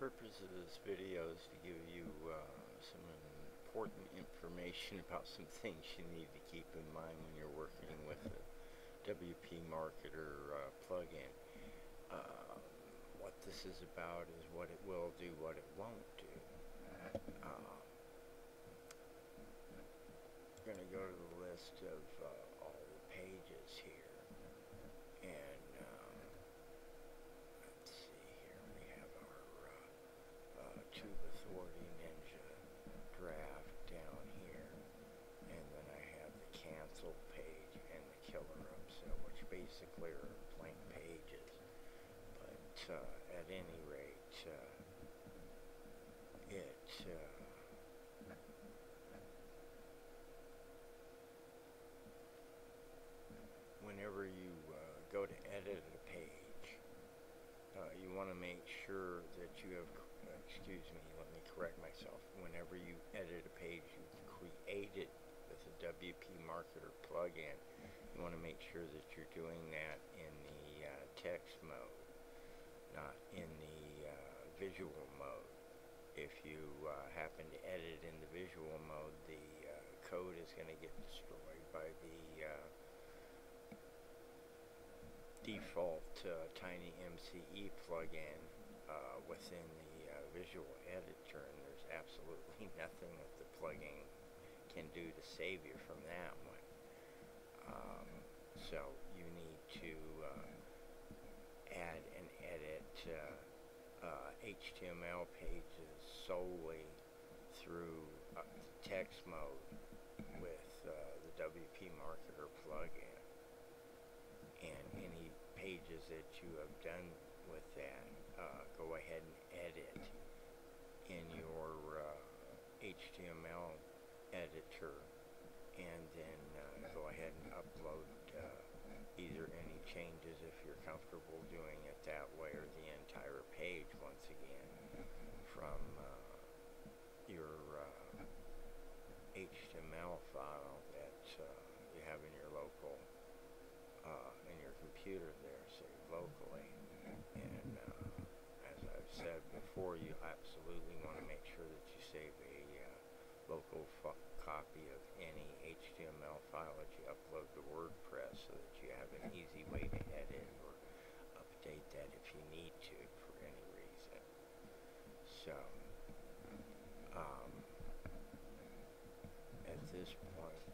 Purpose of this video is to give you some important information about some things you need to keep in mind when you're working with a WP Marketer plugin. What this is about is what it will do, what it won't do. We're going to go to the list of all the pages here, and let's see here, we have our Tube Authority Ninja draft down here, and then I have the cancel page and the killer upsell, which basically are blank pages, but at any rate, whenever you go to edit a page, you want to make sure that you have, excuse me, let me correct myself. Whenever you edit a page you've created with a WP Marketer plugin, you want to make sure that you're doing that in the text mode, not in the visual mode. If you happen to edit in the visual mode, the code is going to get destroyed by the default TinyMCE plugin within the visual editor, and there's absolutely nothing that the plugin can do to save you from that one. So you need to add and edit HTML pages solely through text mode with the WP Marketer plugin. And any pages that you have done with that, go ahead and edit in your HTML editor, and then go ahead and upload either any changes if you're comfortable doing it that way, or the entire page once again from your HTML file that you have in your local in your computer there, saved locally. And as I've said before, you absolutely want to make sure that you save a local copy of any HTML file that you upload to WordPress, so that you have an easy way to edit or update that if you need to for any reason. So at this point,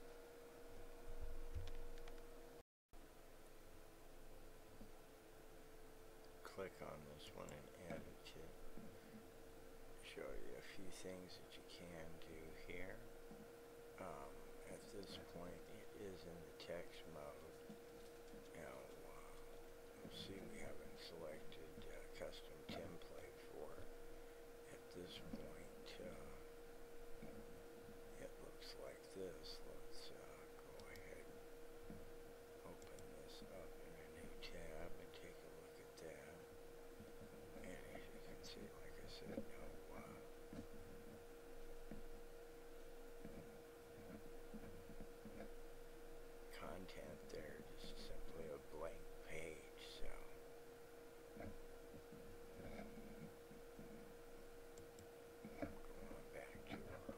click on this one and add it to show you a few things that you can do here. At this point, it is in the text mode. Now, let's see, we haven't selected custom template for it. At this point, it looks like this. Let's go ahead and open this up in a new tab and take a look at that. And as you can see, like I said, no content there, just simply a blank page. So going back to our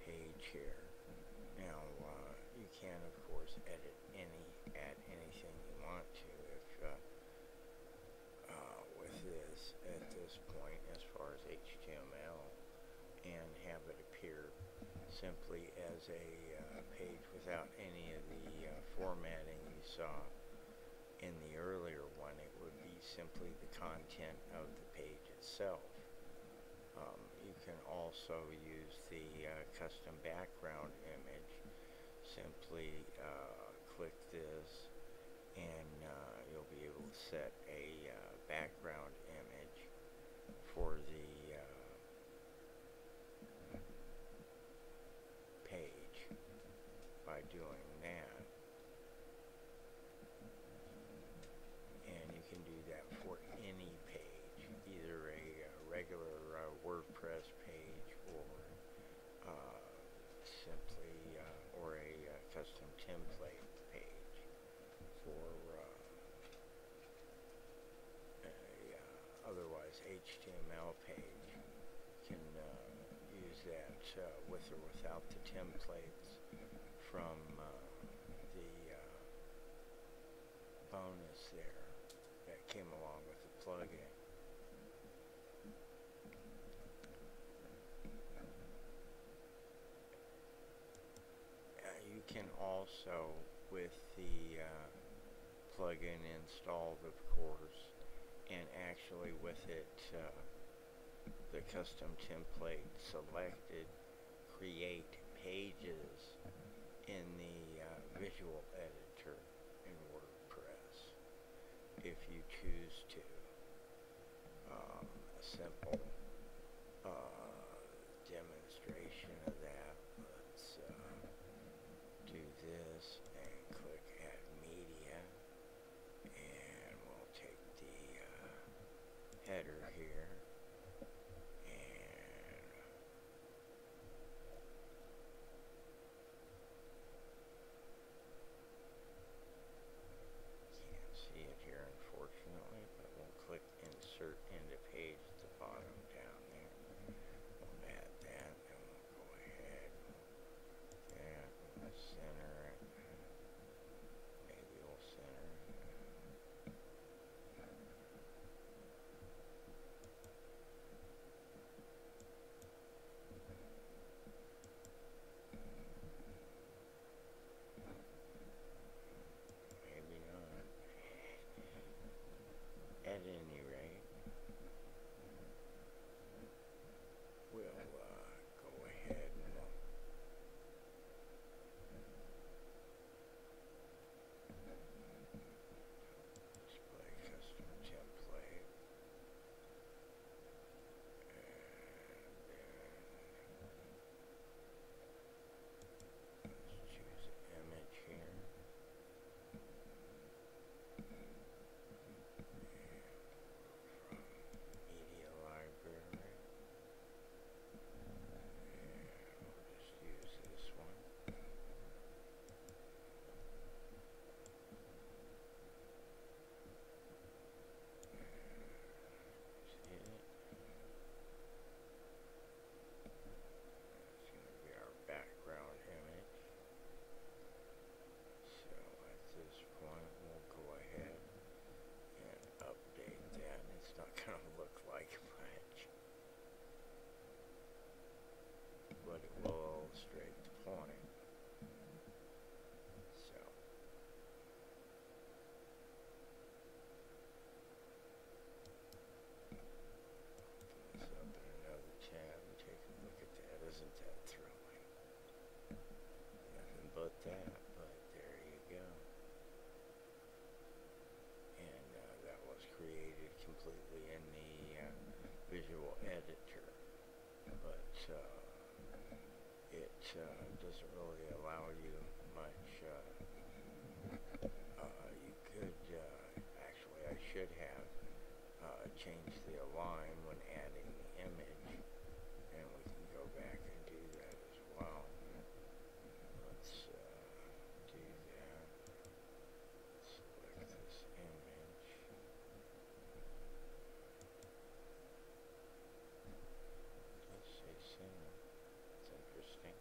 page here. Now you can of course add anything you want to. If with this at this point, as far as HTML, and have it appear simply as a page without any of the formatting you saw in the earlier one, it would be simply the content of the page itself. You can also use the custom background image. Simply click this, and you'll be able to set a background image for the page by doing that. And you can do that for any page, either a regular WordPress page, or simply or a custom template page for a otherwise HTML page. You can use that with or without the templates from the bonus there that came along with the plugin. You can also, with the plugin installed, of course, and actually with it, the custom template selected, create pages in the visual editor in WordPress if you choose to. A simple demonstration of that. Let's do this and click Add Media, and we'll take the header here, and can't see it here unfortunately, but we'll click Insert into Page at the bottom down there. We'll add that, and we'll go ahead and we'll center it. Maybe we'll center it. Maybe not. At any rate, we'll go ahead and display custom template, and then let's choose an image here. From Media Library, and we'll just use this one. See it? It's going to be our background image. So at this point, we'll go ahead and update that. It's not going to look like much, but it will illustrate the point. So open this up in another tab and take a look at that. Isn't that thrilling? Nothing but that, but there you go. And that was created completely in the visual editor, but it doesn't really allow you much. You could actually, I should have changed the align when adding the image, and we can go back and do that as well. Let's do that. Select this image. Let's say center. It's interesting.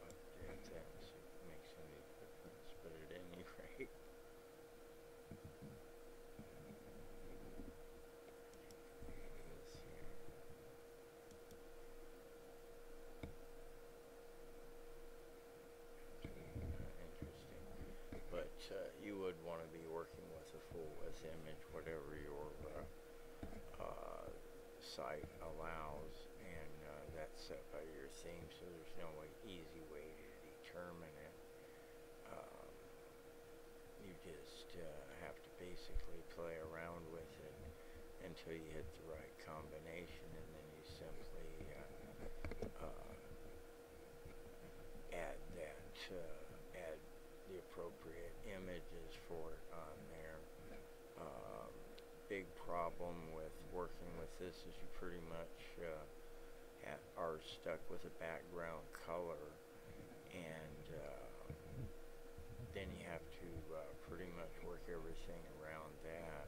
Update that and see if it makes any difference, but at any rate, this here. Interesting. But you would want to be working with a full width image, whatever your site allows, and that's set by your theme, so there's no easy way to determine it. You just have to basically play around with it until you hit the right combination, and then you simply add the appropriate images for it on there. Big problem with working with this is you pretty much are are stuck with a background color, and then you have to pretty much work everything around that.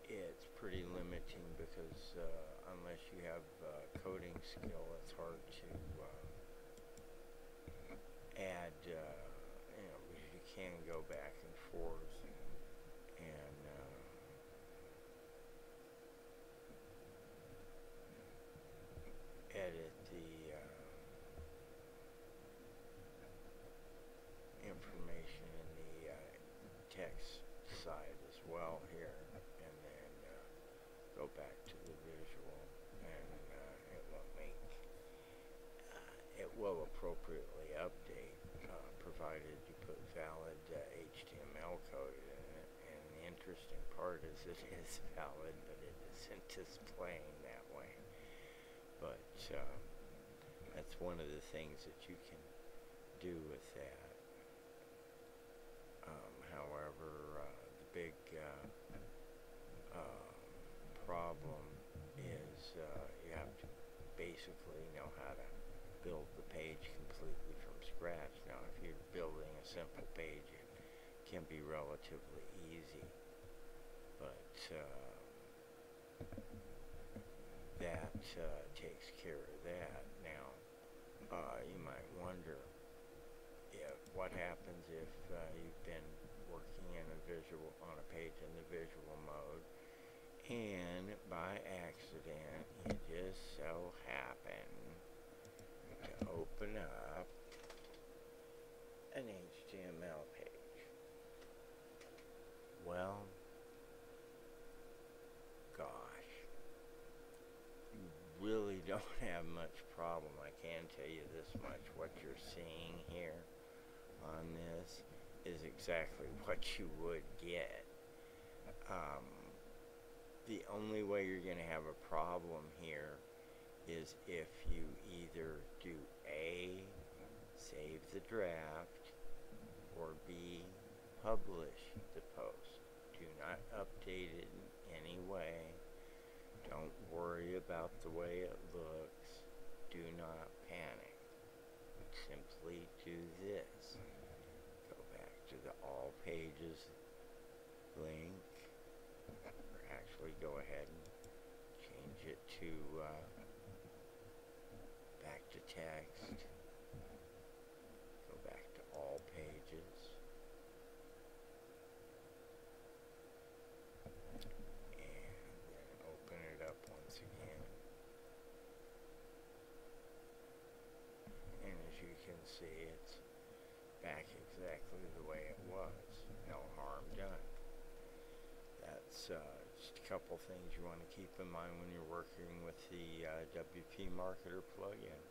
It's pretty limiting because unless you have coding skill, it's hard to add, because you can go back and forth and edit the information in the text side as well here, and then go back to the visual, and it will appropriately update, provided you put valid HTML code in it. And the interesting part is it is valid, but it isn't displaying that way. But that's one of the things that you can do with that. However, the big problem is you have to basically know how to build the page completely from scratch. Now, if you're building a simple page, it can be relatively easy, but that takes care of that. Now, you might wonder what happens if you've been working in on a page in the visual mode, and by accident you just so happen to open up an HTML page. Well, gosh, you really don't have much problem. I can tell you this much: what you're seeing here on this is exactly what you would get. The only way you're going to have a problem here is if you either do A, save the draft, or B, publish the post. Do not update it in any way. Don't worry about the way it looks. Do not panic. Simply do this. Go back to the all pages link, or actually go ahead and change it to back to text. Go back to all pages. And then open it up once again. And as you can see, it's back exactly the way it was. No harm done. That's just a couple things you want to keep in mind when you're working with the WP Marketer plugin.